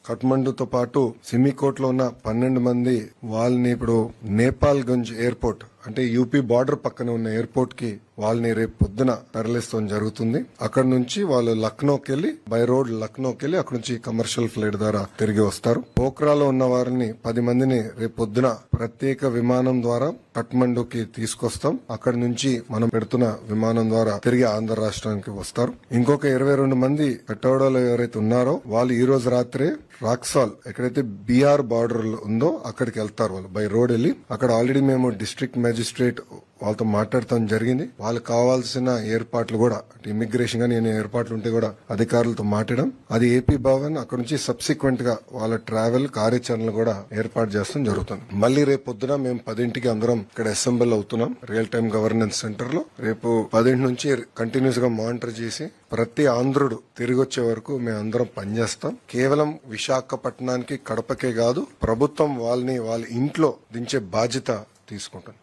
కఠ్మండుతో పాటు సిమికోట్ లో ఉన్న 12 మంది వాళ్ళని ఇప్పుడు నేపాల్ గంజ్ ఎయిర్పోర్ట్ అంటే యూపీ బార్డర్ పక్కన ఉన్న ఎయిర్పోర్ట్ కి వాళ్ళని రేపు పొద్దున తరలిస్తాం జరుగుతుంది. అక్కడ నుంచి వాళ్ళు లక్నోకి వెళ్లి బై రోడ్ లక్నోకి వెళ్లి అక్కడ నుంచి కమర్షియల్ ఫ్లైట్ ద్వారా తిరిగి వస్తారు. పోఖ్రాలో ఉన్న వారిని 10 మందిని రేపు పొద్దున ప్రత్యేక విమానం ద్వారా కఠ్మండుకి తీసుకొస్తాం. అక్కడ నుంచి మనం పెడుతున్న విమానం ద్వారా తిరిగి ఆంధ్ర రాష్ట్రానికి వస్తారు. ఇంకొక 22 మంది కటౌడాలో ఎవరైతే ఉన్నారో వాళ్ళు ఈ రోజు రాత్రే రాక్సాల్ ఎక్కడైతే బీహార్ బార్డర్ ఉందో అక్కడికి వెళ్తారు. వాళ్ళు బై రోడ్ వెళ్ళి అక్కడ ఆల్రెడీ మేము డిస్ట్రిక్ట్ మేజిస్ట్రేట్ వాళ్ళతో మాట్లాడటం జరిగింది. వాళ్ళకి కావాల్సిన ఏర్పాట్లు కూడా ఇమిగ్రేషన్ గానీ ఏర్పాట్లు ఉంటే కూడా అధికారులతో మాట్లాడడం, అది ఏపీ భవన్ అక్కడ నుంచి సబ్సిక్వెంట్ గా వాళ్ళ ట్రావెల్ కార్యాచరణలు కూడా ఏర్పాటు చేస్తాం జరుగుతుంది. మళ్ళీ రేపు పొద్దున మేము 10ంటికి అందరం ఇక్కడ అసెంబ్లీ అవుతున్నాం రియల్ టైమ్ గవర్నెన్స్ సెంటర్ లో. రేపు 10 నుంచి కంటిన్యూస్ గా మానిటర్ చేసి ప్రతి ఆంధ్రుడు తిరిగి వచ్చే వరకు మేము అందరం పనిచేస్తాం. కేవలం విశాఖపట్నానికి కడపకే కాదు ప్రభుత్వం వాళ్ళని వాళ్ళ ఇంట్లో దించే బాధ్యత తీసుకుంటాం.